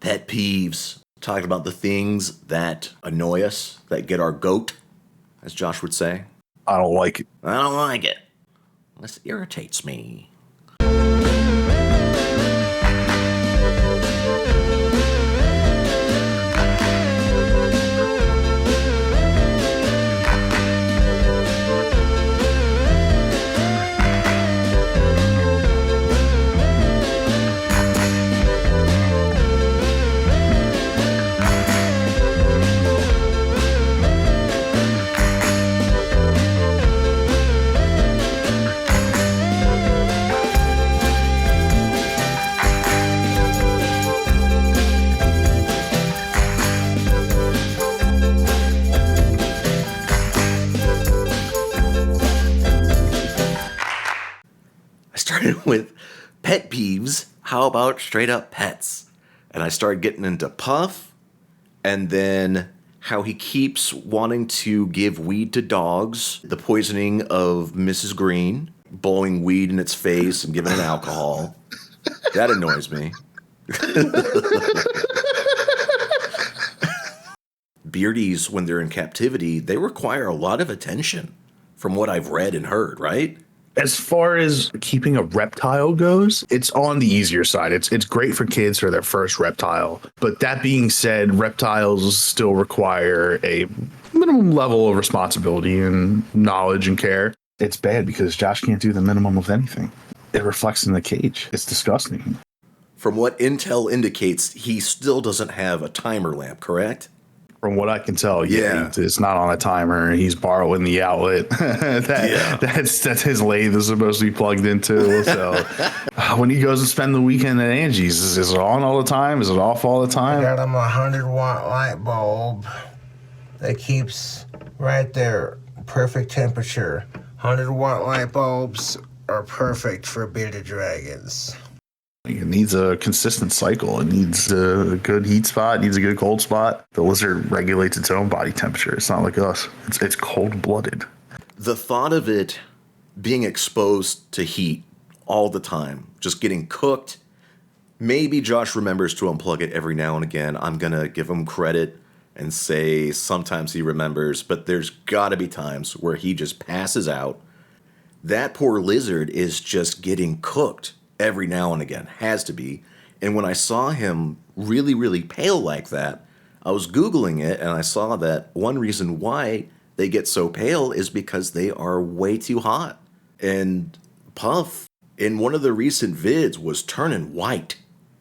Pet peeves. Talking about the things that annoy us, that get our goat, as Josh would say. I don't like it. I don't like it. This irritates me. Started with pet peeves. How about straight up pets? And I started getting into Puff, and then how he keeps wanting to give weed to dogs, the poisoning of Mrs. Green, blowing weed in its face and giving it alcohol. That annoys me. Beardies, when they're in captivity, they require a lot of attention, from what I've read and heard, right? As far as keeping a reptile goes, it's on the easier side. It's great for kids for their first reptile. But that being said, reptiles still require a minimum level of responsibility and knowledge and care. It's bad because Josh can't do the minimum of anything. It reflects in the cage. It's disgusting. From what intel indicates, he still doesn't have a timer lamp, correct? From what I can tell, yeah. It's not on a timer. He's borrowing the outlet. That's his lathe is supposed to be plugged into. So when he goes to spend the weekend at Angie's, is it on all the time? Is it off all the time? I got him a 100-watt light bulb that keeps right there, perfect temperature. 100-watt light bulbs are perfect for bearded dragons. It needs a consistent cycle. It needs a good heat spot. It needs a good cold spot. The lizard regulates its own body temperature. It's not like us. It's cold-blooded. The thought of it being exposed to heat all the time, just getting cooked. Maybe Josh remembers to unplug it every now and again. I'm going to give him credit and say sometimes he remembers, but there's got to be times where he just passes out. That poor lizard is just getting cooked every now and again. Has to be. And when I saw him really, really pale like that, I was Googling it and I saw that one reason why they get so pale is because they are way too hot. And Puff, in one of the recent vids, was turning white.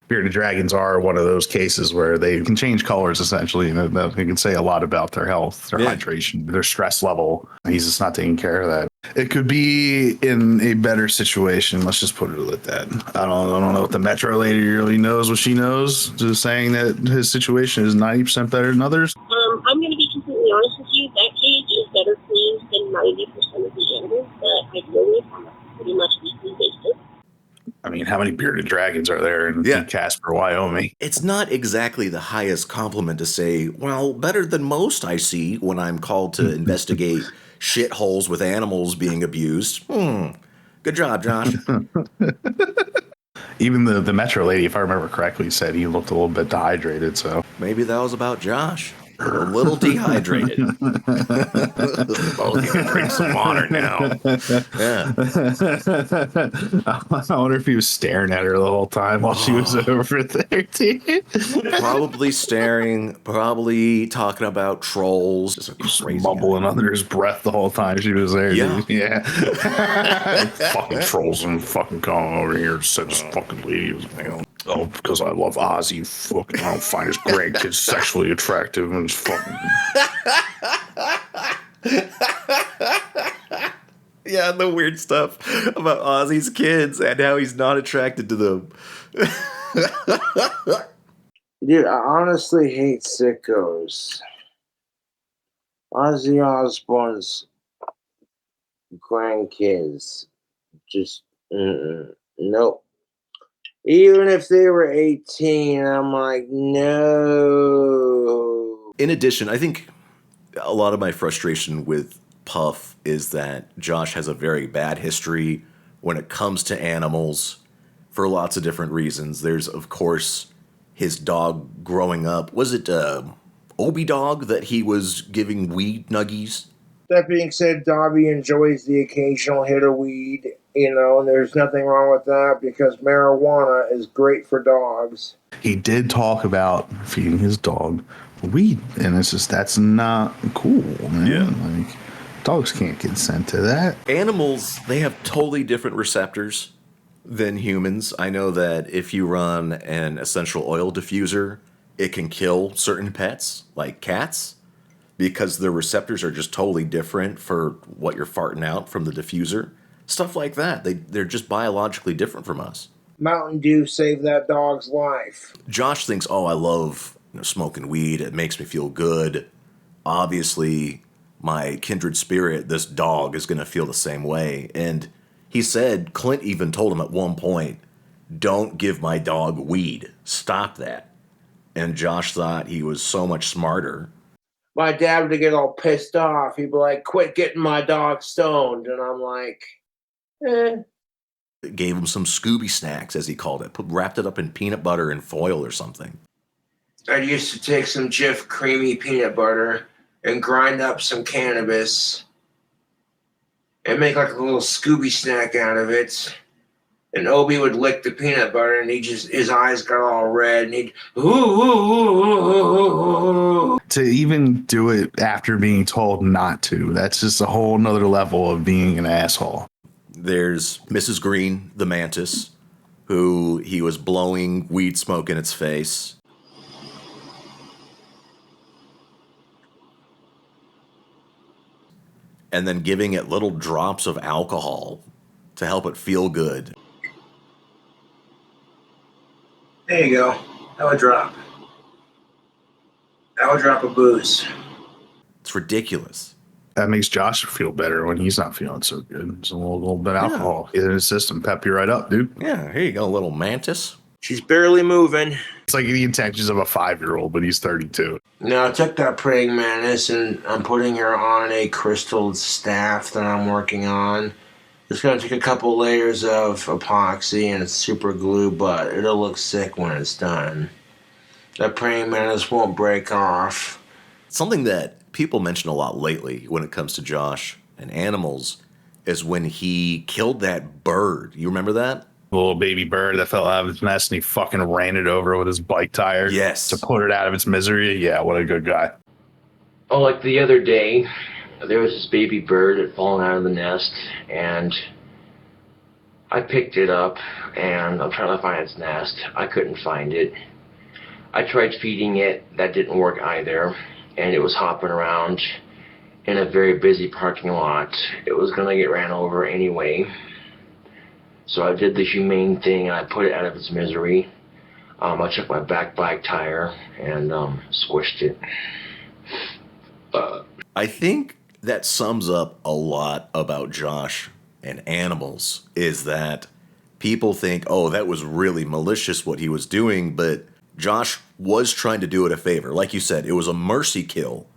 Bearded dragons are one of those cases where they can change colors, essentially. And that can say a lot about their health, their hydration, their stress level. He's just not taking care of that. It could be in a better situation. Let's just put it at that. I don't know if the Metro lady really knows what she knows. Just saying that his situation is 90% better than others. I'm going to be completely honest with you. That cage is better cleaned than 90% of the animals that I deal with on a pretty much weekly basis. I mean, how many bearded dragons are there in Casper, Wyoming? It's not exactly the highest compliment to say, well, better than most I see when I'm called to investigate shitholes with animals being abused. Good job, Josh. Even the Metro lady, if I remember correctly, said he looked a little bit dehydrated. So maybe that was about Josh. A little dehydrated. Both you can drink some water now. Yeah. I wonder if he was staring at her the whole time while she was over there, too. Probably staring, probably talking about trolls. Just a crazy mumbling under his breath the whole time she was there. Yeah. Yeah. Fucking trolls and fucking coming over here and said this fucking lady was, oh, because I love Ozzy. Fucking, I don't find his grandkids sexually attractive and it's fucking. Yeah, the weird stuff about Ozzy's kids and how he's not attracted to them. Dude, I honestly hate sickos. Ozzy Osbourne's grandkids just nope. Even if they were 18, I'm like, no. In addition, I think a lot of my frustration with Puff is that Josh has a very bad history when it comes to animals for lots of different reasons. There's, of course, his dog growing up. Was it Obi Dog that he was giving weed nuggies? That being said, Dobby enjoys the occasional hit of weed, and there's nothing wrong with that because marijuana is great for dogs. He did talk about feeding his dog weed, and it's just that's not cool, man. Yeah. Like, dogs can't consent to that. Animals, they have totally different receptors than humans. I know that if you run an essential oil diffuser, it can kill certain pets, like cats, because their receptors are just totally different for what you're farting out from the diffuser. Stuff like that. They're just biologically different from us. Mountain Dew saved that dog's life. Josh thinks, oh, I love smoking weed. It makes me feel good. Obviously, my kindred spirit, this dog, is going to feel the same way. And he said, Clint even told him at one point, don't give my dog weed. Stop that. And Josh thought he was so much smarter. My dad would get all pissed off. He'd be like, quit getting my dog stoned. And I'm like, Gave him some Scooby snacks, as he called it. Wrapped it up in peanut butter and foil or something. I used to take some Jif creamy peanut butter and grind up some cannabis and make like a little Scooby snack out of it. And Obi would lick the peanut butter, and his eyes got all red, and he'd ooh. To even do it after being told not to, that's just a whole nother level of being an asshole. There's Mrs. Green, the mantis, who he was blowing weed smoke in its face. And then giving it little drops of alcohol to help it feel good. There you go. That would drop. That would drop a booze. It's ridiculous. That makes Josh feel better when he's not feeling so good. It's a little bit of alcohol in his system. Pep you right up, dude. Yeah, here you go, little mantis. She's barely moving. It's like the intentions of a 5-year-old, but he's 32. Now I took that praying mantis and I'm putting her on a crystal staff that I'm working on. It's going to take a couple layers of epoxy and super glue, but it'll look sick when it's done. That praying mantis won't break off. Something that people mention a lot lately when it comes to Josh and animals is when he killed that bird. You remember that? The little baby bird that fell out of its nest and he fucking ran it over with his bike tire. Yes. To put it out of its misery. Yeah, what a good guy. Oh, like the other day, there was this baby bird that had fallen out of the nest, and I picked it up, and I'm trying to find its nest. I couldn't find it. I tried feeding it. That didn't work either, and it was hopping around in a very busy parking lot. It was going to get ran over anyway. So I did the humane thing, and I put it out of its misery. I took my back bike tire and squished it. I think that sums up a lot about Josh and animals, is that people think, oh, that was really malicious what he was doing, but Josh was trying to do it a favor. Like you said, it was a mercy kill.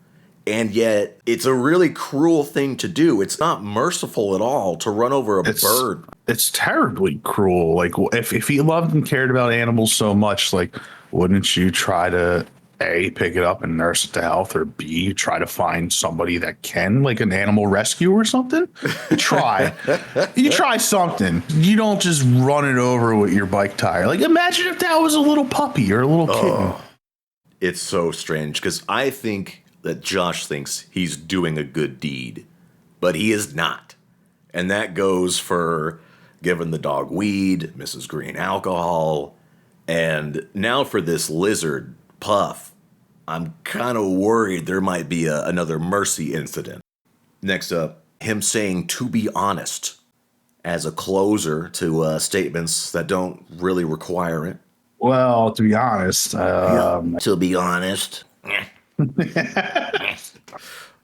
And yet, it's a really cruel thing to do. It's not merciful at all to run over a bird. It's terribly cruel. Like, if he loved and cared about animals so much, like, wouldn't you try to, A, pick it up and nurse it to health, or B, try to find somebody that can, like an animal rescue or something? Try. You try something. You don't just run it over with your bike tire. Like, imagine if that was a little puppy or a little kitten. It's so strange, because I think that Josh thinks he's doing a good deed, but he is not. And that goes for giving the dog weed, Mrs. Green alcohol, and now for this lizard, Puff. I'm kind of worried there might be another mercy incident. Next up, him saying, to be honest, as a closer to statements that don't really require it. Well, to be honest, To be honest.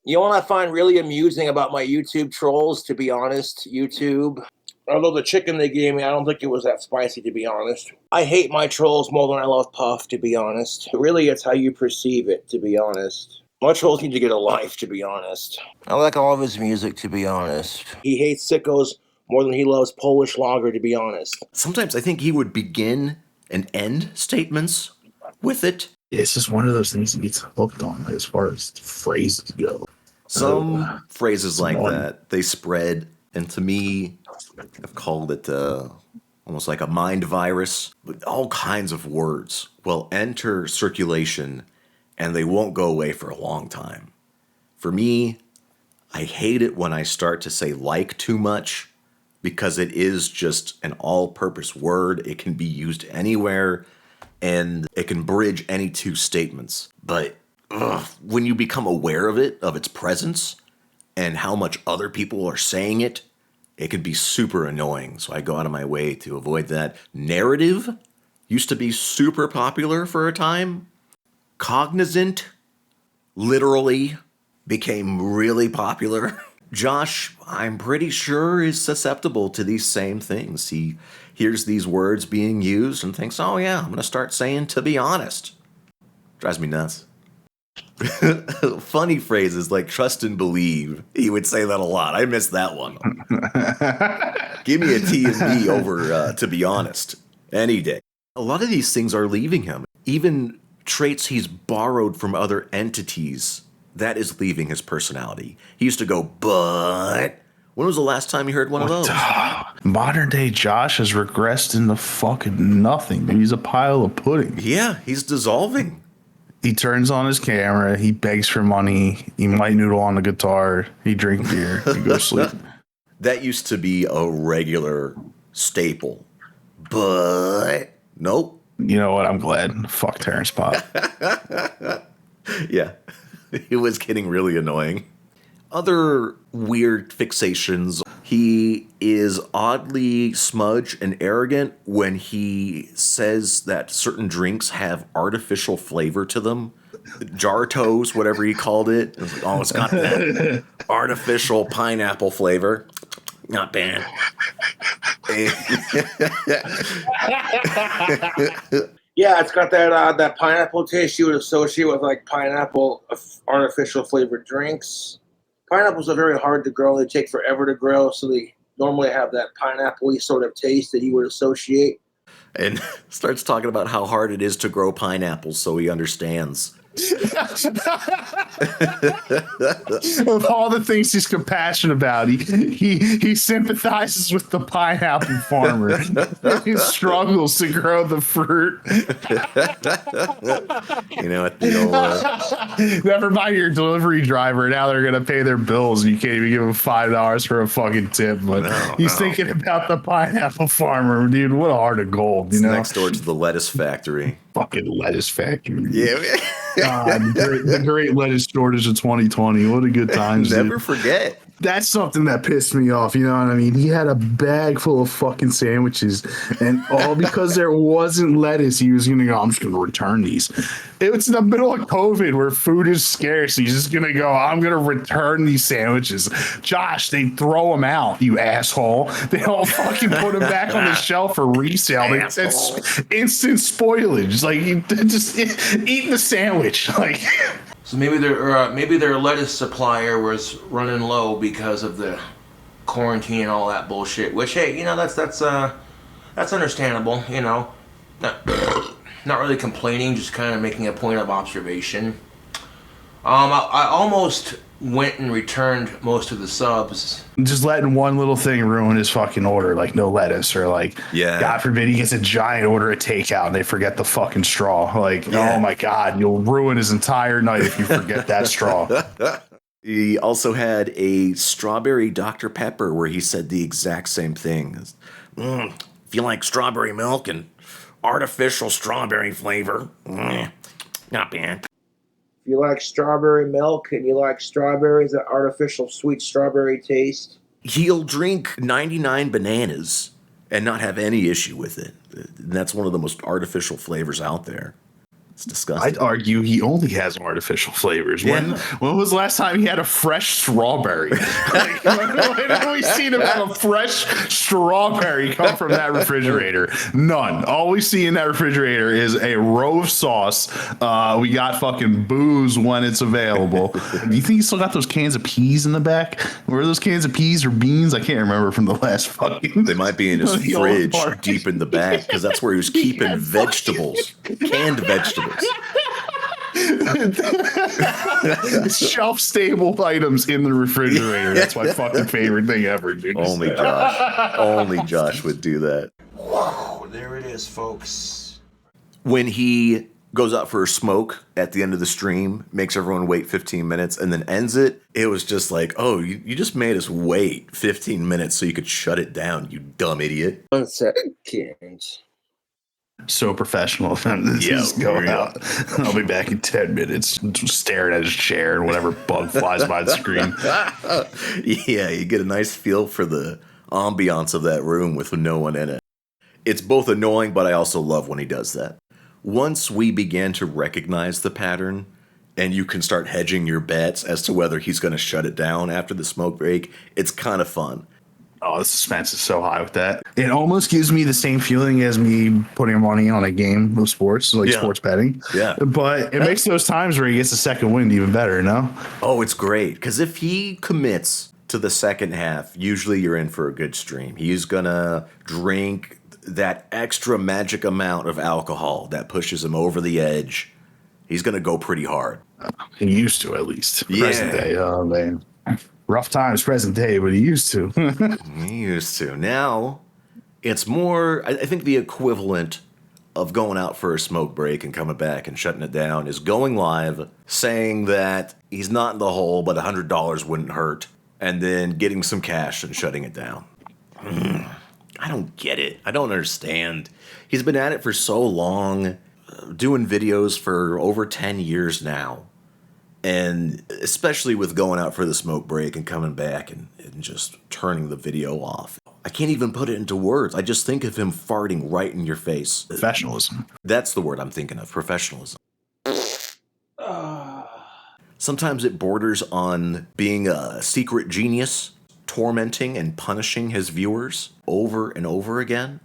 You know what I find really amusing about my YouTube trolls, to be honest, YouTube? Although the chicken they gave me, I don't think it was that spicy, to be honest. I hate my trolls more than I love Puff, to be honest. Really, it's how you perceive it, to be honest. My trolls need to get a life, to be honest. I like all of his music, to be honest. He hates sickos more than he loves Polish lager, to be honest. Sometimes I think he would begin and end statements with it. It's just one of those things he gets hooked on as far as phrases go. Some phrases like one. that, they spread. And to me, I've called it almost like a mind virus. But all kinds of words will enter circulation and they won't go away for a long time. For me, I hate it when I start to say like too much because it is just an all-purpose word. It can be used anywhere and it can bridge any two statements. But when you become aware of it, of its presence, and how much other people are saying it, it can be super annoying. So I go out of my way to avoid that. Narrative used to be super popular for a time. Cognizant, literally, became really popular. Josh, I'm pretty sure, is susceptible to these same things. He hears these words being used and thinks, oh yeah, I'm going to start saying, to be honest. Drives me nuts. Funny phrases like trust and believe. He would say that a lot. I miss that one. Give me a T and B over, to be honest, any day. A lot of these things are leaving him. Even traits he's borrowed from other entities, that is leaving his personality. He used to go, but... When was the last time you heard one of those? Modern day Josh has regressed into fucking nothing. He's a pile of pudding. Yeah, he's dissolving. He turns on his camera. He begs for money. He might noodle on the guitar. He drink beer. He goes sleep. That used to be a regular staple. But nope. You know what? I'm glad. Fuck Terrence Pop. Yeah, it was getting really annoying. Other weird fixations. He is oddly smudge and arrogant when he says that certain drinks have artificial flavor to them. Jartos, whatever he called it. Oh, it's got that artificial pineapple flavor. Not bad. Yeah, it's got that pineapple taste you would associate with like pineapple artificial flavored drinks. Pineapples are very hard to grow. They take forever to grow, so they normally have that pineapple-y sort of taste that you would associate. And starts talking about how hard it is to grow pineapples so he understands. Of all the things he's compassionate about, he sympathizes with the pineapple farmer. He struggles to grow the fruit. You know what? Never mind your delivery driver. Now they're gonna pay their bills, and you can't even give them $5 for a fucking tip. But he's thinking about the pineapple farmer, dude. What a heart of gold, you know. Next door to the lettuce factory. Fucking lettuce factory. Yeah. God, the great lettuce shortage of 2020. What a good time. Never forget. That's something that pissed me off. You know what I mean? He had a bag full of fucking sandwiches, and all because there wasn't lettuce, he was going to go, I'm just going to return these. It's in the middle of COVID where food is scarce. He's just going to go, I'm going to return these sandwiches. Josh, they throw them out, you asshole. They all fucking put them back on the shelf for resale. It's instant spoilage. It's like, you just eat the sandwich. Like... So maybe their lettuce supplier was running low because of the quarantine and all that bullshit. Which, hey, you know, that's understandable. You know, not really complaining, just kind of making a point of observation. I almost went and returned most of the subs. Just letting one little thing ruin his fucking order, like no lettuce, or like, God forbid he gets a giant order of takeout and they forget the fucking straw. Like, oh my God, you'll ruin his entire night if you forget that straw. He also had a strawberry Dr. Pepper where he said the exact same thing. If you like strawberry milk and artificial strawberry flavor, not bad. If you like strawberry milk and you like strawberries, that artificial sweet strawberry taste. He'll drink 99 bananas and not have any issue with it. And that's one of the most artificial flavors out there. It's disgusting. I'd argue he only has artificial flavors. Yeah. When was the last time he had a fresh strawberry? Like, when have we seen him have a fresh strawberry come from that refrigerator? None. All we see in that refrigerator is a row of sauce. We got fucking booze when it's available. Do you think he still got those cans of peas in the back? Were those cans of peas or beans? I can't remember from the last fucking... They might be in his fridge deep in the back because that's where he was keeping vegetables, canned vegetables. vegetables. Shelf stable items in the refrigerator. That's my fucking favorite thing ever, dude. Only Josh. Only Josh would do that. Whoa, there it is, folks. When he goes out for a smoke at the end of the stream, makes everyone wait 15 minutes, and then ends it, it was just like, oh, you just made us wait 15 minutes so you could shut it down, you dumb idiot. 1 second. So professional. Just go out. I'll be back in 10 minutes. Just staring at his chair and whatever bug flies by the screen. Yeah, you get a nice feel for the ambiance of that room with no one in it. It's both annoying, but I also love when he does that. Once we began to recognize the pattern, and you can start hedging your bets as to whether he's going to shut it down after the smoke break, it's kind of fun. Oh, the suspense is so high with that. It almost gives me the same feeling as me putting money on a game of sports, like sports betting. Yeah. But it makes those times where he gets a second wind even better, no? Oh, it's great. Because if he commits to the second half, usually you're in for a good stream. He's going to drink that extra magic amount of alcohol that pushes him over the edge. He's going to go pretty hard. He used to, at least. Yeah. Present day. Oh, man. Rough times present day, but he used to. He used to. Now, it's more, I think the equivalent of going out for a smoke break and coming back and shutting it down is going live, saying that he's not in the hole, but $100 wouldn't hurt, and then getting some cash and shutting it down. I don't get it. I don't understand. He's been at it for so long, doing videos for over 10 years now. And especially with going out for the smoke break and coming back and just turning the video off. I can't even put it into words. I just think of him farting right in your face. Professionalism. That's the word I'm thinking of, professionalism. Sometimes it borders on being a secret genius, tormenting and punishing his viewers over and over again.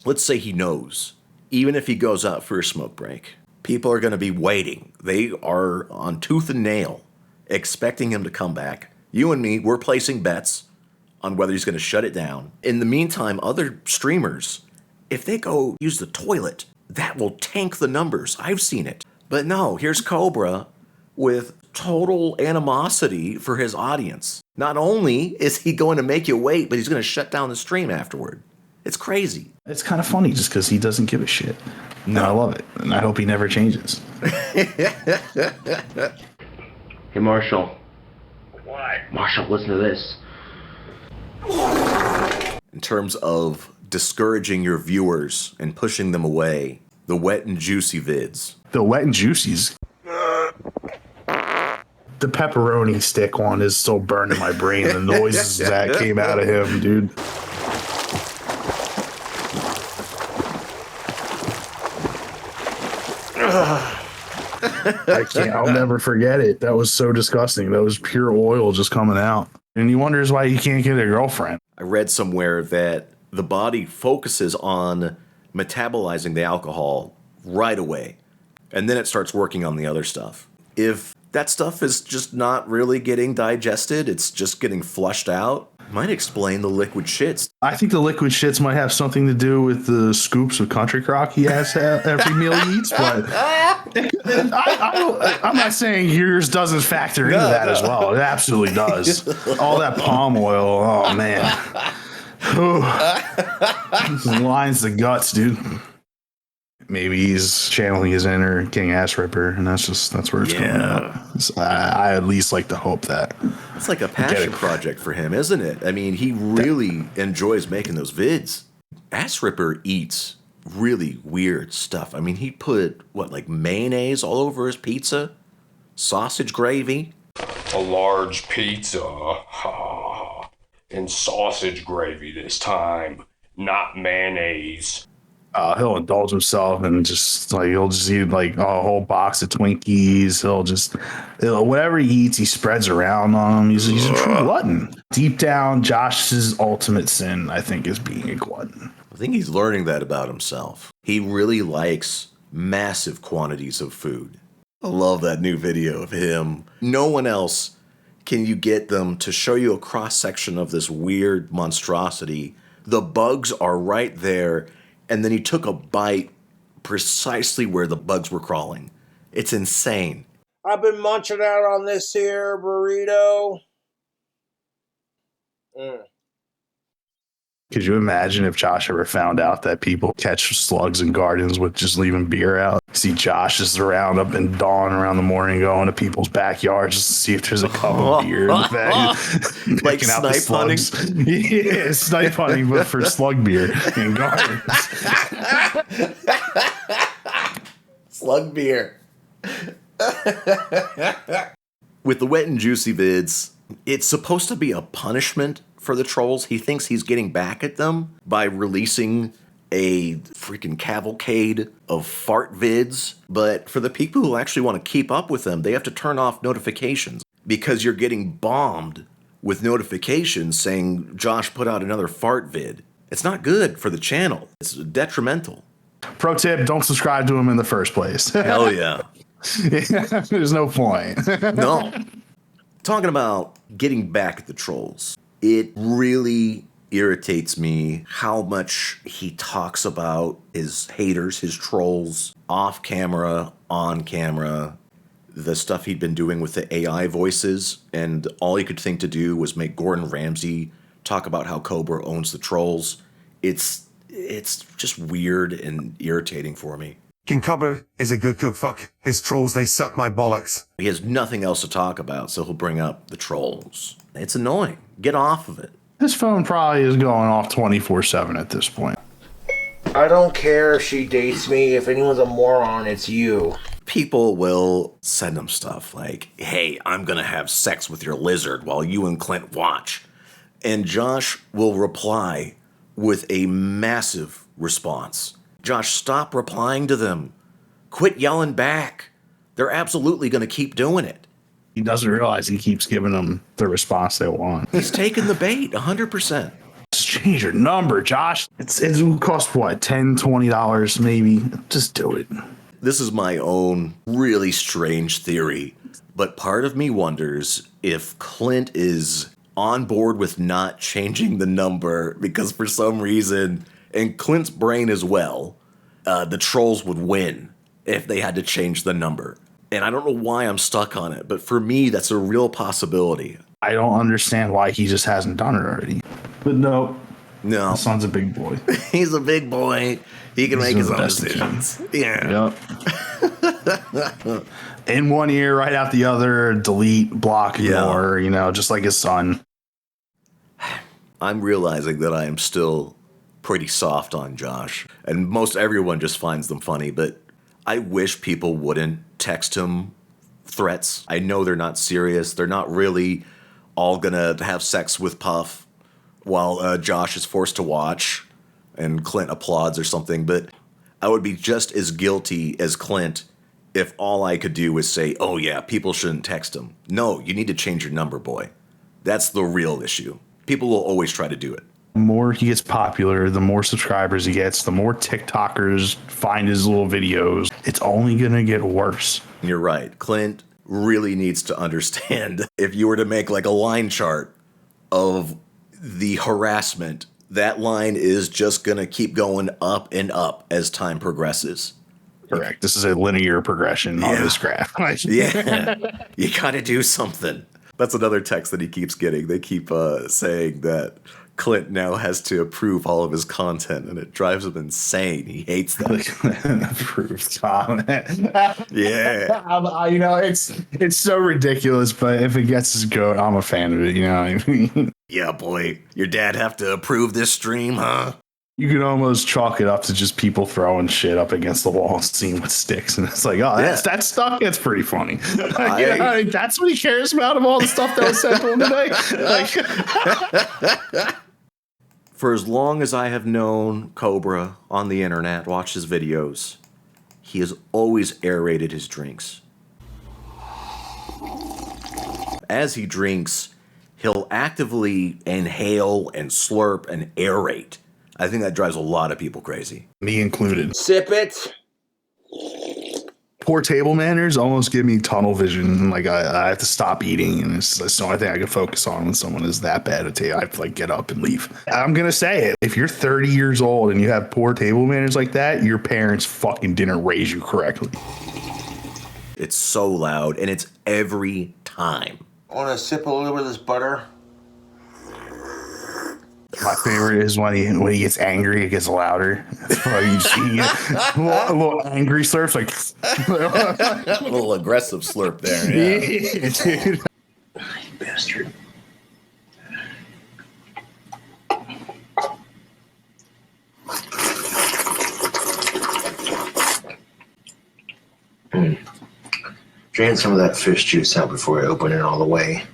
Let's say he knows, even if he goes out for a smoke break, people are going to be waiting. They are on tooth and nail, expecting him to come back. You and me, we're placing bets on whether he's going to shut it down. In the meantime, other streamers, if they go use the toilet, that will tank the numbers. I've seen it. But no, here's Cobra with total animosity for his audience. Not only is he going to make you wait, but he's going to shut down the stream afterward. It's crazy. It's kind of funny just because he doesn't give a shit. No. And I love it. And I hope he never changes. Hey, Marshall. What? Marshall, listen to this. In terms of discouraging your viewers and pushing them away, the wet and juicy vids. The wet and juicies. The pepperoni stick one is still burned in my brain. The noises that came out of him, dude. I can't. I'll never forget it. That was so disgusting. That was pure oil just coming out. And he wonders why he can't get a girlfriend. I read somewhere that the body focuses on metabolizing the alcohol right away, and then it starts working on the other stuff. If that stuff is just not really getting digested, it's just getting flushed out, might explain the liquid shits. I think the liquid shits might have something to do with the scoops of country crock he has every meal he eats, but I'm not saying yours doesn't factor into that as well. It absolutely does. All that palm oil, oh man. This lines the guts, dude. Maybe he's channeling his inner King Ass Ripper, and that's where it's coming out. I at least like to hope that. It's like a passion project for him, isn't it? I mean, he really enjoys making those vids. Ass Ripper eats really weird stuff. I mean, he put, like mayonnaise all over his pizza? Sausage gravy? A large pizza. And sausage gravy this time, not mayonnaise. He'll indulge himself and he'll just eat like a whole box of Twinkies. Whatever he eats, he spreads around on him. He's a true glutton. Deep down, Josh's ultimate sin, I think, is being a glutton. I think he's learning that about himself. He really likes massive quantities of food. I love that new video of him. No one else can you get them to show you a cross-section of this weird monstrosity. The bugs are right there. And then he took a bite precisely where the bugs were crawling. It's insane. I've been munching out on this here burrito. Could you imagine if Josh ever found out that people catch slugs in gardens with just leaving beer out? See Josh just around up and dawn around the morning going to people's backyards just to see if there's a cup of beer in the bag. Like snipe hunting? Yeah, snipe hunting, but for slug beer in gardens. Slug beer. With the wet and juicy vids, it's supposed to be a punishment for the trolls. He thinks he's getting back at them by releasing a freaking cavalcade of fart vids. But for the people who actually want to keep up with them, they have to turn off notifications because you're getting bombed with notifications saying Josh put out another fart vid. It's not good for the channel. It's detrimental. Pro tip, don't subscribe to him in the first place. Hell yeah. There's no point. No. Talking about getting back at the trolls, it really irritates me how much he talks about his haters, his trolls, off camera, on camera, the stuff he'd been doing with the AI voices, and all he could think to do was make Gordon Ramsay talk about how Cobra owns the trolls. It's just weird and irritating for me. King Cobra is a good fuck. His trolls, they suck my bollocks. He has nothing else to talk about, so he'll bring up the trolls. It's annoying. Get off of it. This phone probably is going off 24/7 at this point. I don't care if she dates me. If anyone's a moron, it's you. People will send him stuff like, hey, I'm going to have sex with your lizard while you and Clint watch. And Josh will reply with a massive response. Josh, stop replying to them. Quit yelling back. They're absolutely going to keep doing it. He doesn't realize he keeps giving them the response they want. He's taking the bait, 100%. Just change your number, Josh. It will cost what, $10, $20 maybe? Just do it. This is my own really strange theory, but part of me wonders if Clint is on board with not changing the number because for some reason, in Clint's brain as well, the trolls would win if they had to change the number. And I don't know why I'm stuck on it, but for me, that's a real possibility. I don't understand why he just hasn't done it already. But no. No. My son's a big boy. He's a big boy. He can make his own decisions. Yeah. Yep. In one ear, right out the other, delete, block, ignore, just like his son. I'm realizing that I am still pretty soft on Josh, and most everyone just finds them funny, but I wish people wouldn't text him threats. I know they're not serious. They're not really all gonna have sex with Puff while Josh is forced to watch and Clint applauds or something, but I would be just as guilty as Clint if all I could do was say, oh yeah, people shouldn't text him. No, you need to change your number, boy. That's the real issue. People will always try to do it. The more he gets popular, the more subscribers he gets, the more TikTokers find his little videos. It's only going to get worse. You're right. Clint really needs to understand if you were to make like a line chart of the harassment, that line is just going to keep going up and up as time progresses. Correct. This is a linear progression on this graph. Yeah. You got to do something. That's another text that he keeps getting. They keep saying that Clint now has to approve all of his content, and it drives him insane. He hates that. Approved comment. Yeah. It's so ridiculous, but if it gets his goat, I'm a fan of it. You know what I mean? Yeah, boy. Your dad have to approve this stream, huh? You can almost chalk it up to just people throwing shit up against the wall and seeing what sticks. And it's like, oh, that's stuck. It's pretty funny. That's what he cares about of all the stuff that was said to him today. For as long as I have known Cobra on the internet, watched his videos, he has always aerated his drinks. As he drinks, he'll actively inhale and slurp and aerate. I think that drives a lot of people crazy. Me included. Sip it Poor table manners almost give me tunnel vision. Like I have to stop eating, and it's the only thing I can focus on when someone is that bad at table. I have to like get up and leave. I'm gonna say it. If you're 30 years old and you have poor table manners like that, your parents fucking didn't raise you correctly. It's so loud, and it's every time. Want to sip a little bit of this butter? My favorite is when he gets angry, it gets louder. You see a little angry slurps, like A little aggressive slurp there. Yeah. dude. You bastard. Drain some of that fish juice out before I open it all the way.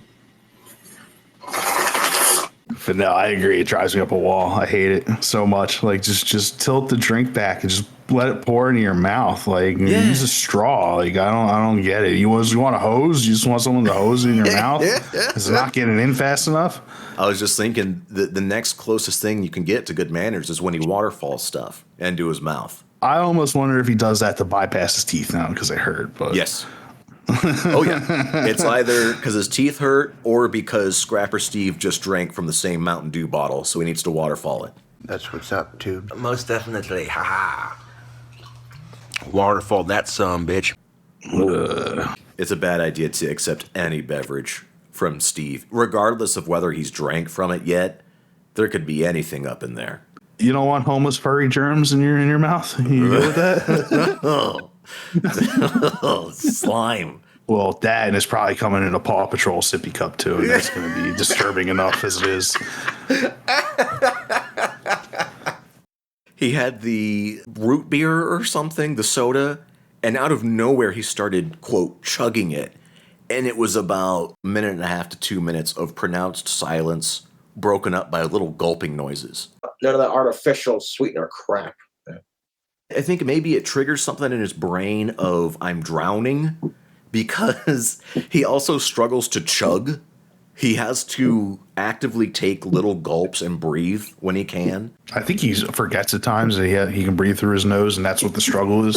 But no, I agree. It drives me up a wall. I hate it so much. Like just tilt the drink back and just let it pour into your mouth. Like use a straw. Like I don't get it. You want a hose? You just want someone to hose it in your mouth? Is it not getting in fast enough? I was just thinking the next closest thing you can get to good manners is when he waterfalls stuff into his mouth. I almost wonder if he does that to bypass his teeth now because it hurt. But Yes. Oh yeah. It's either because his teeth hurt or because Scrapper Steve just drank from the same Mountain Dew bottle, so he needs to waterfall it. That's what's up, dude. Most definitely. Ha ha. Waterfall that some bitch. It's a bad idea to accept any beverage from Steve, regardless of whether he's drank from it yet. There could be anything up in there. You don't want homeless furry germs in your mouth? You go with that? Oh, slime. Well, that and it's probably coming in a Paw Patrol sippy cup too. And that's going to be disturbing enough as it is. He had the root beer or something, the soda, and out of nowhere he started, quote, chugging it. And it was about a minute and a half to 2 minutes of pronounced silence, broken up by little gulping noises. None of that artificial sweetener crap. I think maybe it triggers something in his brain of I'm drowning, because he also struggles to chug. He has to actively take little gulps and breathe when he can. I think he forgets at times that he can breathe through his nose, and that's what the struggle is.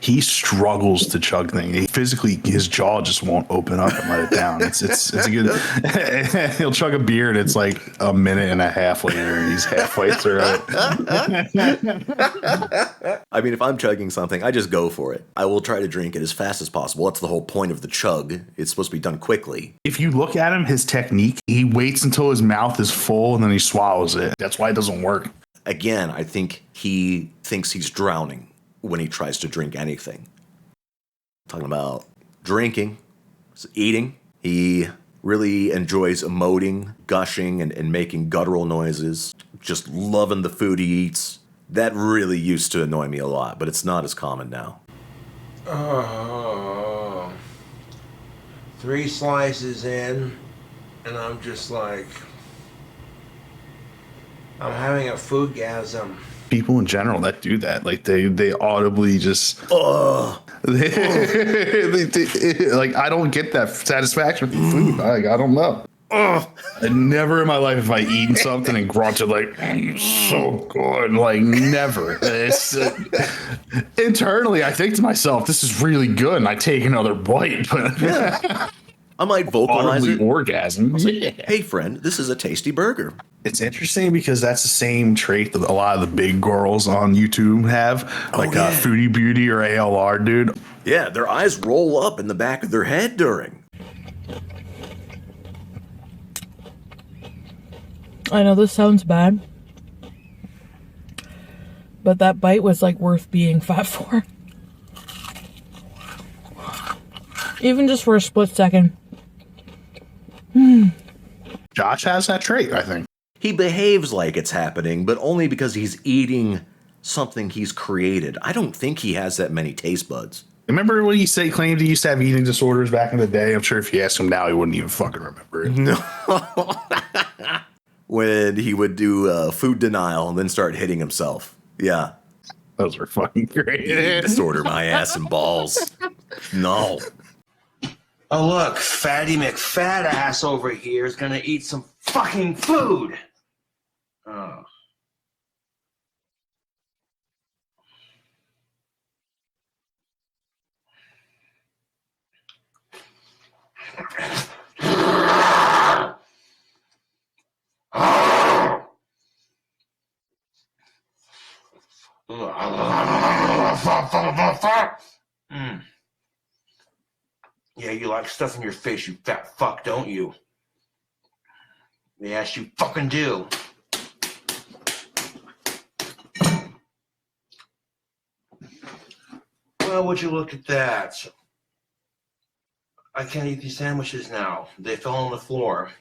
He struggles to chug things. Physically, his jaw just won't open up and let it down. It's a good. He'll chug a beer, and it's like a minute and a half later, and he's halfway through it. I mean, if I'm chugging something, I just go for it. I will try to drink it as fast as possible. That's the whole point of the chug. It's supposed to be done quickly. If you look at him, his technique, he waits until his mouth is full, and then he swallows it. That's why it doesn't work. Again, I think he thinks he's drowning when he tries to drink anything. Talking about drinking, eating. He really enjoys emoting, gushing, and making guttural noises. Just loving the food he eats. That really used to annoy me a lot, but it's not as common now. Oh. 3 slices in, and I'm just like, I'm having a foodgasm. People in general that do that, like they audibly just like I don't get that satisfaction from food. I don't know. And never in my life have I eaten something and grunted like so good. Like never. It's, internally, I think to myself, this is really good, and I take another bite. But I might vocalize audibly it. Orgasm. Hey, friend, this is a tasty burger. It's interesting because that's the same trait that a lot of the big girls on YouTube have, like Foodie Beauty or ALR, dude. Yeah, their eyes roll up in the back of their head during. I know this sounds bad, but that bite was like worth being fat for. Even just for a split second. Josh has that trait, I think. He behaves like it's happening, but only because he's eating something he's created. I don't think he has that many taste buds. Remember when he claimed he used to have eating disorders back in the day? I'm sure if you asked him now, he wouldn't even fucking remember it. No. When he would do food denial and then start hitting himself. Yeah. Those were fucking great. Eating disorder, my ass and balls. No. Oh look, Fatty McFat-ass over here is gonna eat some fucking food. Oh. Mm. Yeah, you like stuff in your face, you fat fuck, don't you? Yes, you fucking do. Well, would you look at that? I can't eat these sandwiches now. They fell on the floor.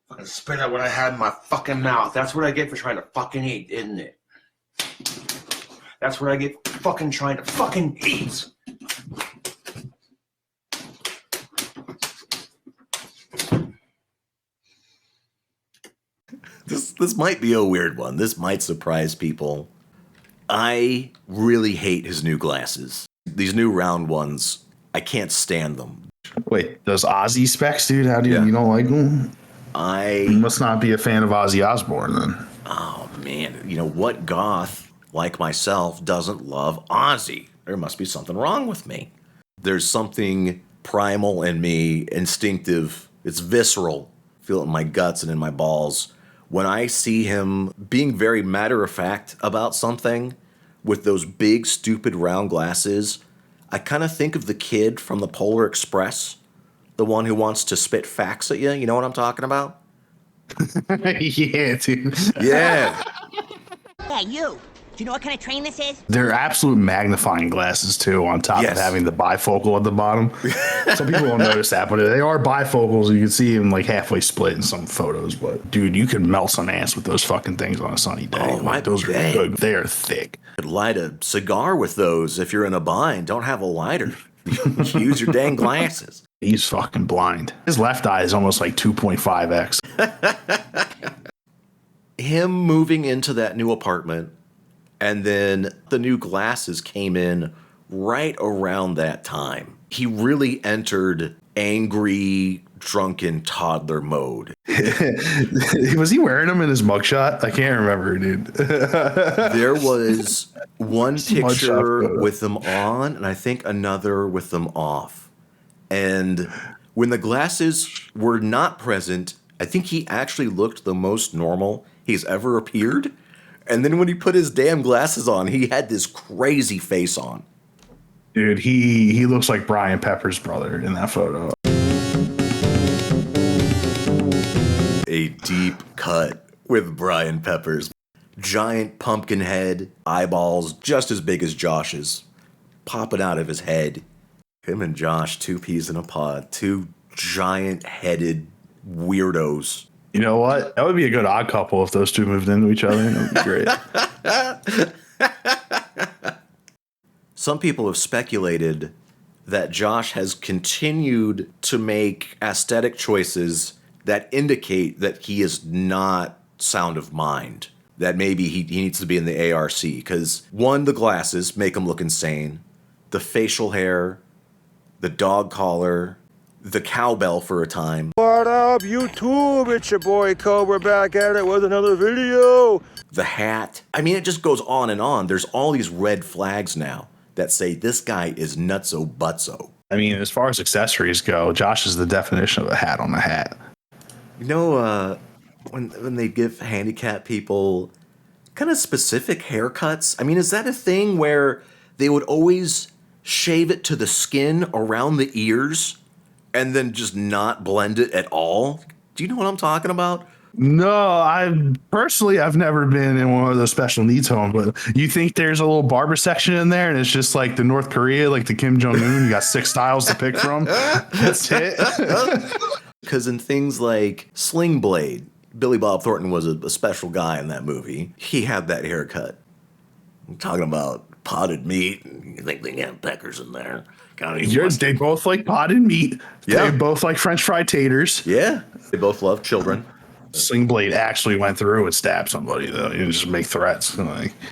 Fucking spit out what I had in my fucking mouth. That's what I get for trying to fucking eat, isn't it? That's what I get for fucking trying to fucking eat. This might be a weird one. This might surprise people. I really hate his new glasses. These new round ones, I can't stand them. Wait, those Ozzy specs, dude? How do you don't like them? You must not be a fan of Ozzy Osbourne then. Oh man, you know what goth like myself doesn't love Ozzy? There must be something wrong with me. There's something primal in me, instinctive. It's visceral. Feel it in my guts and in my balls. When I see him being very matter of fact about something with those big, stupid, round glasses, I kind of think of the kid from the Polar Express, the one who wants to spit facts at you. You know what I'm talking about? Yeah, dude. Yeah. Hey, you. Do you know what kind of train this is? They're absolute magnifying glasses, too, on top of having the bifocal at the bottom. Some people don't notice that, but they are bifocals. You can see them like halfway split in some photos. But, dude, you can melt some ass with those fucking things on a sunny day. Oh, my those are good. They are thick. You could light a cigar with those if you're in a bind. Don't have a lighter. Use your dang glasses. He's fucking blind. His left eye is almost like 2.5x. Him moving into that new apartment, and then the new glasses came in right around that time. He really entered angry, drunken toddler mode. Was he wearing them in his mugshot? I can't remember, dude. There was one picture with them on, and I think another with them off. And when the glasses were not present, I think he actually looked the most normal he's ever appeared. And then when he put his damn glasses on, he had this crazy face on. Dude, he looks like Brian Pepper's brother in that photo. A deep cut with Brian Peppers. Giant pumpkin head, eyeballs just as big as Josh's, popping out of his head. Him and Josh, two peas in a pod, two giant-headed weirdos. You know what? That would be a good odd couple if those two moved into each other. That would be great. Some people have speculated that Josh has continued to make aesthetic choices that indicate that he is not sound of mind. That maybe he needs to be in the ARC. Because, one, the glasses make him look insane. The facial hair, the dog collar, the cowbell for a time. What up, YouTube? It's your boy Cobra back at it with another video. The hat. I mean, it just goes on and on. There's all these red flags now that say this guy is nutso butso. I mean, as far as accessories go, Josh is the definition of a hat on a hat. You know, when they give handicapped people kind of specific haircuts, I mean, is that a thing where they would always shave it to the skin around the ears and then just not blend it at all? Do you know what I'm talking about? No, I've never been in one of those special needs homes, but you think there's a little barber section in there and it's just like the North Korea, like the Kim Jong-un, you got 6 styles to pick from. That's it. Because in things like Sling Blade, Billy Bob Thornton was a special guy in that movie. He had that haircut. I'm talking about potted meat. You think they have peckers in there? They both like potted meat. Yeah. They both like French fried taters. Yeah. They both love children. Sling Blade actually went through and stabbed somebody, though. You just make threats.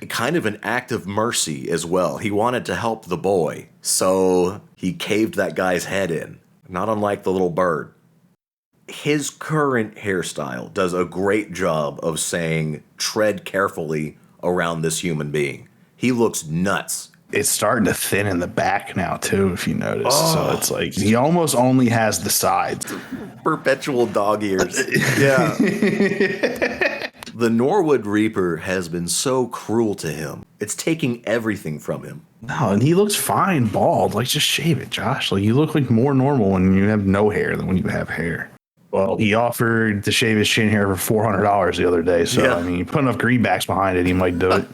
Kind of an act of mercy as well. He wanted to help the boy, so he caved that guy's head in, not unlike the little bird. His current hairstyle does a great job of saying, tread carefully around this human being. He looks nuts it's starting to thin in the back now too, if you notice. So it's like he almost only has the sides. Perpetual dog ears. Yeah. The Norwood Reaper has been so cruel to him. It's taking everything from him. No, and he looks fine bald. Like, just shave it, Josh. Like, you look like more normal when you have no hair than when you have hair. Well, he offered to shave his chin hair for $400 the other day. So, yeah. I mean, you put enough greenbacks behind it, he might do it.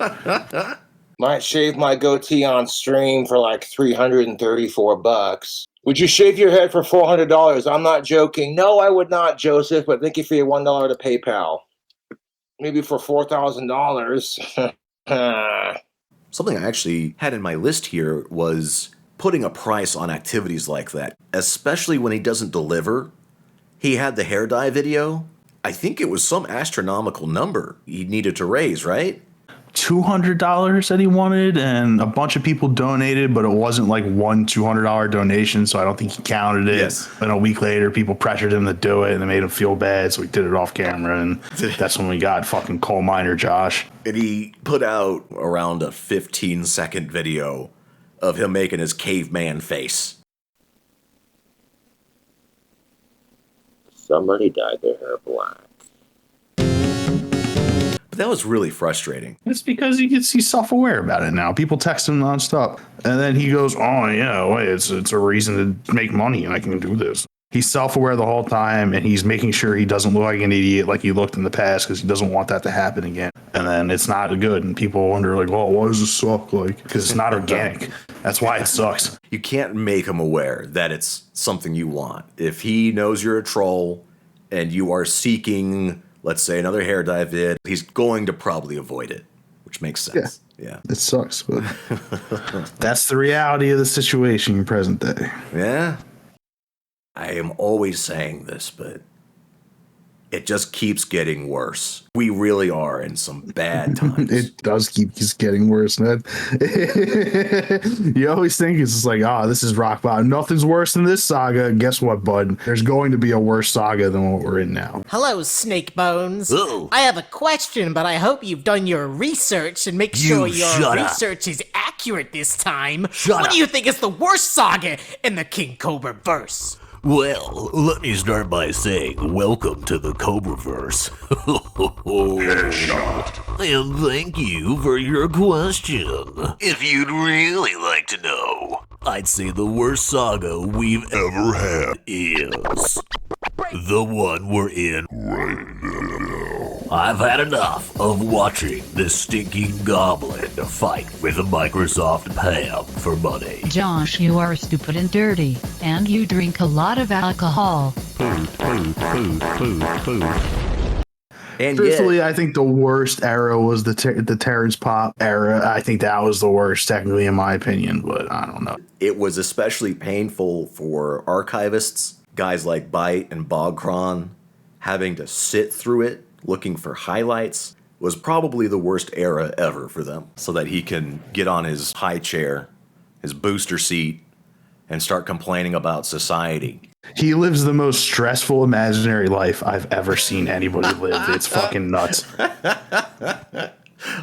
Might shave my goatee on stream for like $334. Would you shave your head for $400? I'm not joking. No, I would not, Joseph, but thank you for your $1 to PayPal. Maybe for $4,000. Something I actually had in my list here was putting a price on activities like that, especially when he doesn't deliver. He had the hair dye video. I think it was some astronomical number he needed to raise, right? $200 that he wanted, and a bunch of people donated, but it wasn't like one $200 donation, so I don't think he counted it. Yes. And a week later, people pressured him to do it, and it made him feel bad, so he did it off camera, and that's when we got fucking coal miner Josh. And he put out around a 15-second video of him making his caveman face. Somebody dyed their hair black. But that was really frustrating. It's because he's self-aware about it now. People text him nonstop. And then he goes, oh, yeah, wait, it's a reason to make money and I can do this. He's self-aware the whole time, and he's making sure he doesn't look like an idiot like he looked in the past because he doesn't want that to happen again. And then it's not good, and people wonder, like, oh, why does this suck? Like, because it's not organic. That's why it sucks. You can't make him aware that it's something you want. If he knows you're a troll and you are seeking, let's say, another hair dye vid, he's going to probably avoid it, which makes sense. Yeah. It sucks, but that's the reality of the situation in present day. Yeah. I am always saying this, but it just keeps getting worse. We really are in some bad times. It does keep just getting worse, man. You always think it's just like, this is rock bottom. Nothing's worse than this saga. Guess what, bud? There's going to be a worse saga than what we're in now. Hello, Snake Bones. Uh-oh. I have a question, but I hope you've done your research and make sure your research is accurate this time. What do you think is the worst saga in the King Cobra verse? Well, let me start by saying welcome to the Cobraverse. And thank you for your question. If you'd really like to know, I'd say the worst saga we've ever had is the one we're in right now. I've had enough of watching this stinking goblin fight with a Microsoft Pam for money. Josh, you are stupid and dirty, and you drink a lot of alcohol. And truthfully, I think the worst era was the Terrence Pop era. I think that was the worst, technically, in my opinion, but I don't know. It was especially painful for archivists, guys like Bite and Bogcron, having to sit through it, looking for highlights, was probably the worst era ever for them, so that he can get on his high chair, his booster seat, and start complaining about society. He lives the most stressful imaginary life I've ever seen anybody live. It's fucking nuts.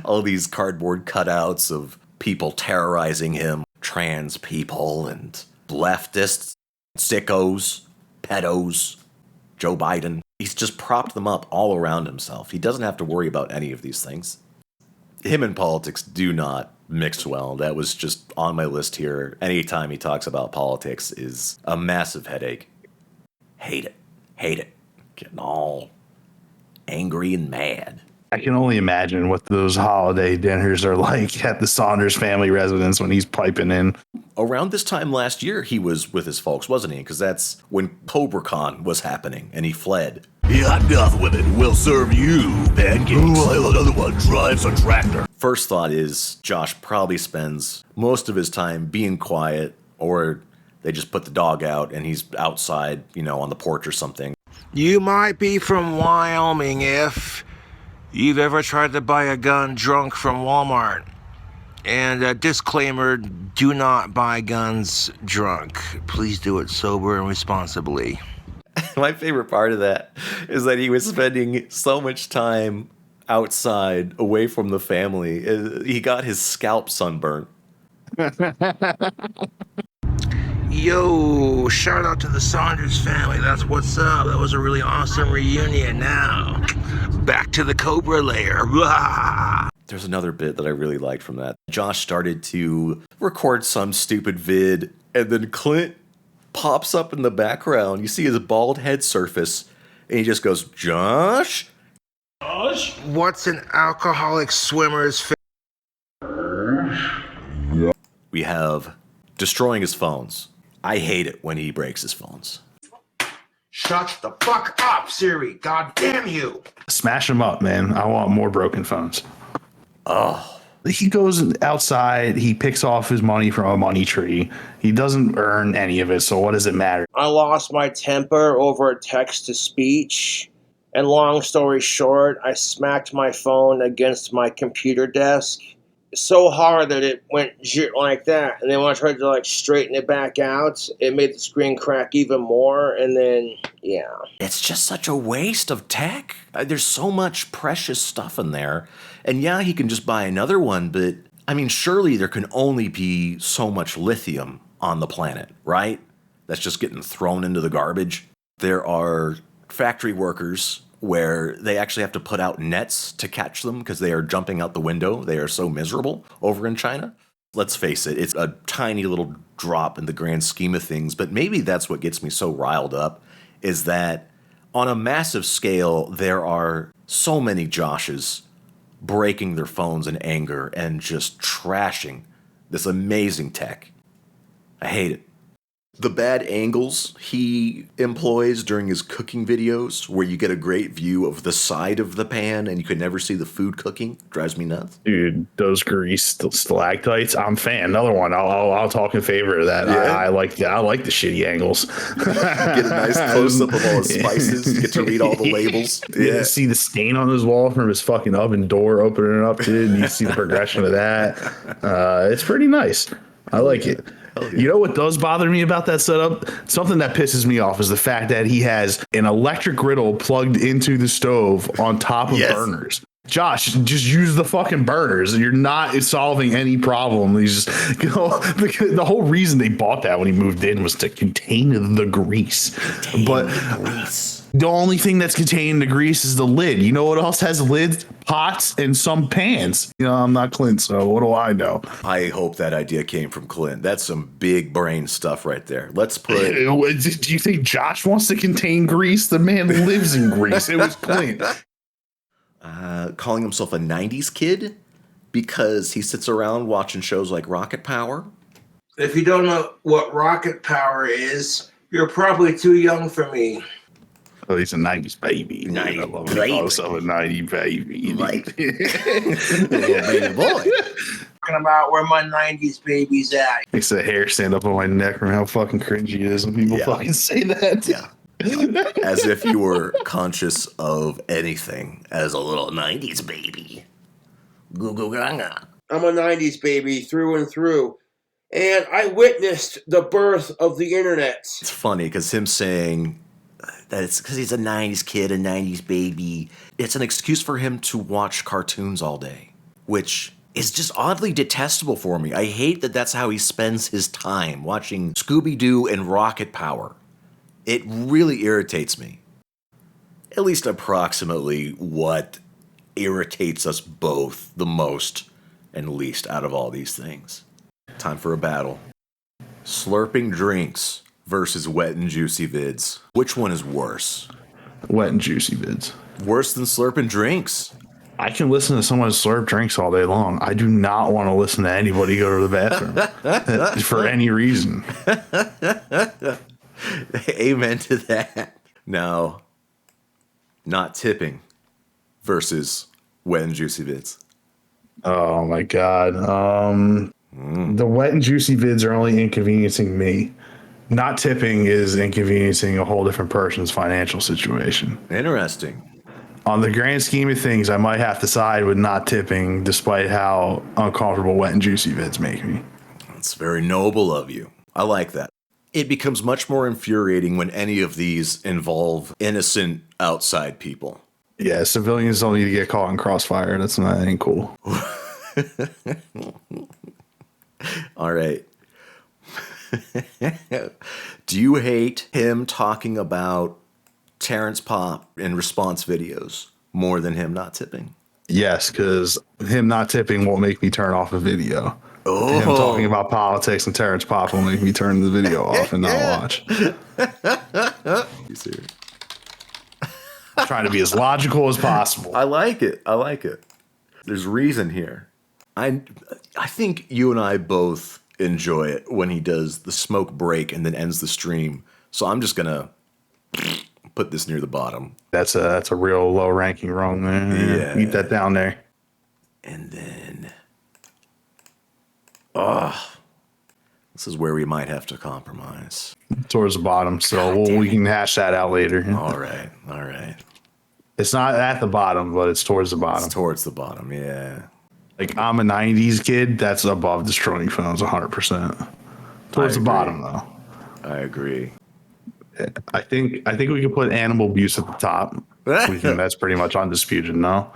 All these cardboard cutouts of people terrorizing him, trans people and leftists, sickos, pedos, Joe Biden. He's just propped them up all around himself. He doesn't have to worry about any of these things. Him and politics do not mix well. That was just on my list here. Anytime he talks about politics is a massive headache. Hate it. Hate it. Getting all angry and mad. I can only imagine what those holiday dinners are like at the Saunders family residence when he's piping in. Around this time last year, he was with his folks, wasn't he? Because that's when CobraCon was happening, and he fled. Yeah, enough with it. We'll serve you pancakes while another one drives a tractor. First thought is Josh probably spends most of his time being quiet, or they just put the dog out and he's outside, on the porch or something. You might be from Wyoming if you've ever tried to buy a gun drunk from Walmart. And a disclaimer, do not buy guns drunk. Please do it sober and responsibly. My favorite part of that is that he was spending so much time outside, away from the family. He got his scalp sunburned. Yo, shout out to the Saunders family. That's what's up. That was a really awesome reunion. Now, back to the Cobra lair. There's another bit that I really liked from that. Josh started to record some stupid vid, and then Clint pops up in the background. You see his bald head surface, and he just goes, Josh? Josh? What's an alcoholic swimmer's We have destroying his phones. I hate it when he breaks his phones. Shut the fuck up, Siri. God damn you. Smash them up, man. I want more broken phones. Oh. He goes outside. He picks off his money from a money tree. He doesn't earn any of it, so what does it matter? I lost my temper over text to speech. And long story short, I smacked my phone against my computer desk so hard that it went like that. And then when I tried to like straighten it back out, it made the screen crack even more. And then, yeah. It's just such a waste of tech. There's so much precious stuff in there. And yeah, he can just buy another one, but I mean, surely there can only be so much lithium on the planet, right? That's just getting thrown into the garbage. There are factory workers where they actually have to put out nets to catch them because they are jumping out the window. They are so miserable over in China. Let's face it, it's a tiny little drop in the grand scheme of things, but maybe that's what gets me so riled up, is that on a massive scale, there are so many Joshes breaking their phones in anger and just trashing this amazing tech. I hate it. The bad angles he employs during his cooking videos, where you get a great view of the side of the pan and you can never see the food cooking, drives me nuts. Dude, those grease stalactites, I'm a fan. Another one. I'll talk in favor of that. Yeah. I like the shitty angles. Get a nice close up of all his spices. You get to read all the labels. Yeah. See the stain on his wall from his fucking oven door opening up, dude. And you see the progression of that. It's pretty nice. I like it. You know what does bother me about that setup? Something that pisses me off is the fact that he has an electric griddle plugged into the stove on top of burners. Josh, just use the fucking burners. You're not solving any problem. He's just, the whole reason they bought that when he moved in was to contain the grease. The only thing that's contained in the grease is the lid. You know what else has lids? Pots and some pans. You know, I'm not Clint, so what do I know? I hope that idea came from Clint. That's some big brain stuff right there. Let's put... Do you think Josh wants to contain grease? The man lives in grease. It was Clint. Calling himself a 90s kid because he sits around watching shows like Rocket Power. If you don't know what Rocket Power is, you're probably too young for me. Oh, he's a 90s baby. 90s baby. Also a 90s baby. Little baby boy. Talking about where my 90s baby's at. Makes the hair stand up on my neck from how fucking cringy it is when people fucking say that. Yeah. As if you were conscious of anything as a little 90s baby. Goo goo gaga. I'm a 90s baby through and through. And I witnessed the birth of the internet. It's funny because him saying that it's because he's a 90s kid, a 90s baby, it's an excuse for him to watch cartoons all day, which is just oddly detestable for me. I hate that that's how he spends his time, watching Scooby-Doo and Rocket Power. It really irritates me. At least approximately what irritates us both the most and least out of all these things. Time for a battle. Slurping drinks versus wet and juicy vids. Which one is worse? Wet and juicy vids. Worse than slurping drinks. I can listen to someone slurp drinks all day long. I do not want to listen to anybody go to the bathroom for any reason. Amen to that. Now, not tipping versus wet and juicy vids. Oh my God. The wet and juicy vids are only inconveniencing me. Not tipping is inconveniencing a whole different person's financial situation. Interesting. On the grand scheme of things, I might have to side with not tipping despite how uncomfortable wet and juicy vids make me. That's very noble of you. I like that. It becomes much more infuriating when any of these involve innocent outside people. Yeah, civilians don't need to get caught in crossfire. That ain't cool. All right. Do you hate him talking about Terrence Pop in response videos more than him not tipping? Yes, because him not tipping won't make me turn off a video. Oh. Him talking about politics and Terrence Pop will make me turn the video off and not watch. You serious? Trying to be as logical as possible. I like it. I like it. There's reason here. I think you and I both enjoy it when he does the smoke break and then ends the stream. So I'm just gonna put this near the bottom. That's a real low ranking wrong there. Yeah. Keep that down there. And then, this is where we might have to compromise. Towards the bottom, so we can hash that out later. All right, all right. It's not at the bottom, but it's towards the bottom. It's towards the bottom, yeah. Like, I'm a 90s kid, that's above destroying phones 100%. Towards the bottom, though. I agree. I think we can put animal abuse at the top. That's pretty much undisputed, no?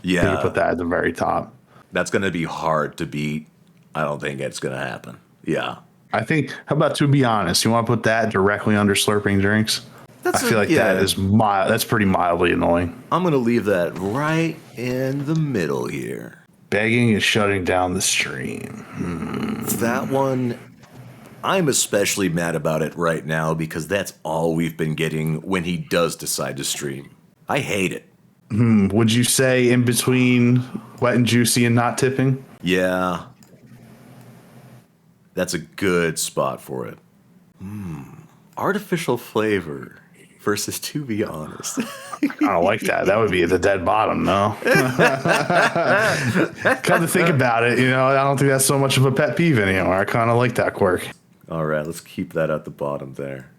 Yeah. We can put that at the very top. That's going to be hard to beat. I don't think it's going to happen. Yeah. I think, how about to be honest, you want to put that directly under slurping drinks? I feel like that is mild. That's pretty mildly annoying. I'm going to leave that right in the middle here. Begging is shutting down the stream. That one, I'm especially mad about it right now because that's all we've been getting when he does decide to stream. I hate it. Would you say in between wet and juicy and not tipping? Yeah. That's a good spot for it. Artificial flavor versus to be honest. I don't like that. That would be at the dead bottom, no? Come to think about it, I don't think that's so much of a pet peeve anymore. I kind of like that quirk. All right, let's keep that at the bottom there.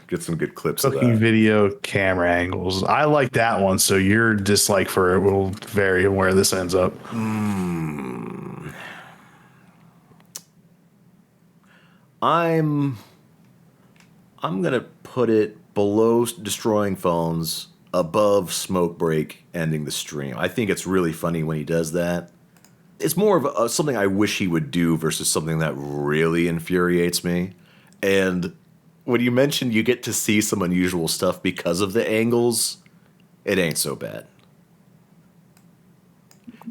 Get some good clips Cooking of that. video camera angles. I like that one, so your dislike for it will vary where this ends up. I'm gonna put it below destroying phones, above smoke break ending the stream. I think it's really funny when he does that. It's more of something I wish he would do versus something that really infuriates me. And when you mentioned you get to see some unusual stuff because of the angles, it ain't so bad.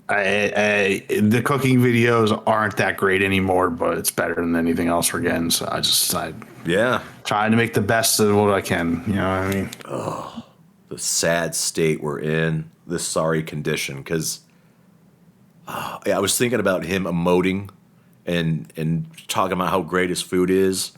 The cooking videos aren't that great anymore, but it's better than anything else we're getting. So I trying to make the best of what I can. You know what I mean? Oh, the sad state we're in, this sorry condition. Because I was thinking about him emoting and talking about how great his food is.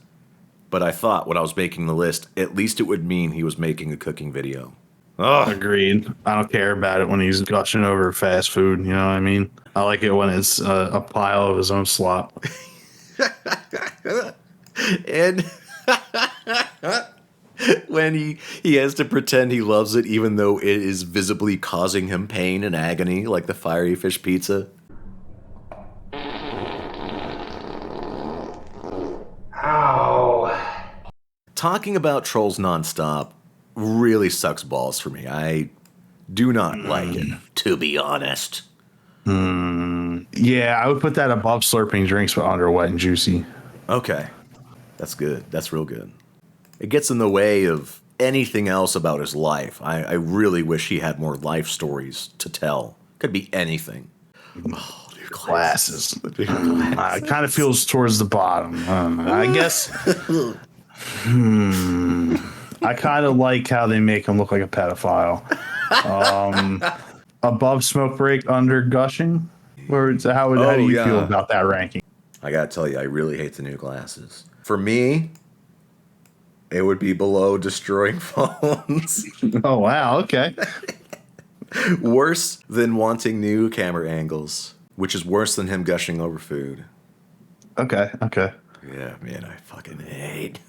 But I thought when I was making the list, at least it would mean he was making a cooking video. Oh, agreed. I don't care about it when he's gushing over fast food. You know what I mean? I like it when it's a pile of his own slop. And when he has to pretend he loves it, even though it is visibly causing him pain and agony, like the fiery fish pizza. Ow. Talking about trolls nonstop really sucks balls for me. I do not like it, to be honest. Yeah, I would put that above slurping drinks, but under wet and juicy. Okay. That's good. That's real good. It gets in the way of anything else about his life. I really wish he had more life stories to tell. Could be anything. Oh, dude, Glasses. It kind of feels towards the bottom. I guess. I kind of like how they make him look like a pedophile. Above smoke break, under gushing. How do you feel about that ranking? I gotta tell you, I really hate the new glasses. For me, it would be below destroying phones. Oh, wow. Okay. Worse than wanting new camera angles, which is worse than him gushing over food. Okay. Yeah, man, I fucking hate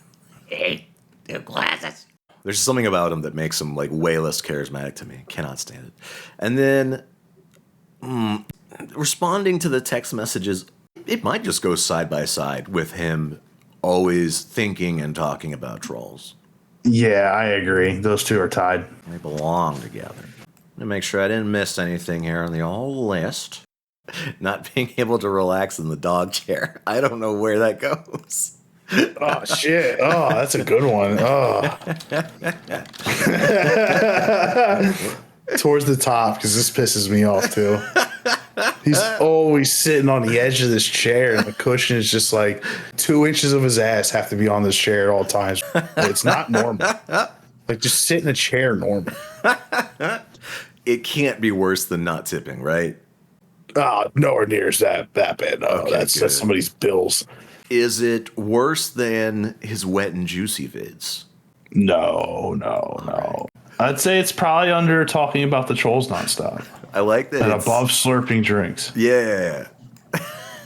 new glasses. There's something about him that makes him like way less charismatic to me. Cannot stand it. And then responding to the text messages, it might just go side by side with him always thinking and talking about trolls. Yeah, I agree. Those two are tied. They belong together. Let me make sure I didn't miss anything here on the old list. Not being able to relax in the dog chair. I don't know where that goes. Oh shit! Oh, that's a good one. Oh, towards the top because this pisses me off too. He's always sitting on the edge of this chair, and the cushion is just like 2 inches of his ass have to be on this chair at all times. It's not normal. Like, just sit in a chair normal. It can't be worse than not tipping, right? Nowhere near as that bad. No, Okay, that's somebody's bills. Is it worse than his wet and juicy vids? No. Right. I'd say it's probably under talking about the trolls nonstop. I like that. And above slurping drinks. Yeah.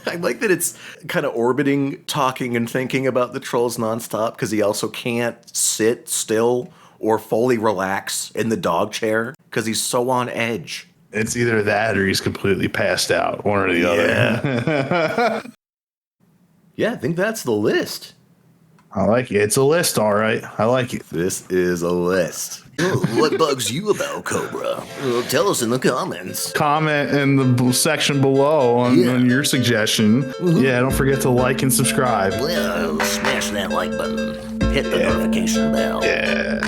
I like that it's kind of orbiting talking and thinking about the trolls nonstop because he also can't sit still or fully relax in the dog chair because he's so on edge. It's either that or he's completely passed out, one or the other. Yeah, I think that's the list. I like it. It's a list, all right. I like it. This is a list. What bugs you about Cobra? Well, tell us in the comments. Comment in the section below on your suggestion. Mm-hmm. Yeah, don't forget to like and subscribe. Well, smash that like button. Hit the notification bell. Yeah.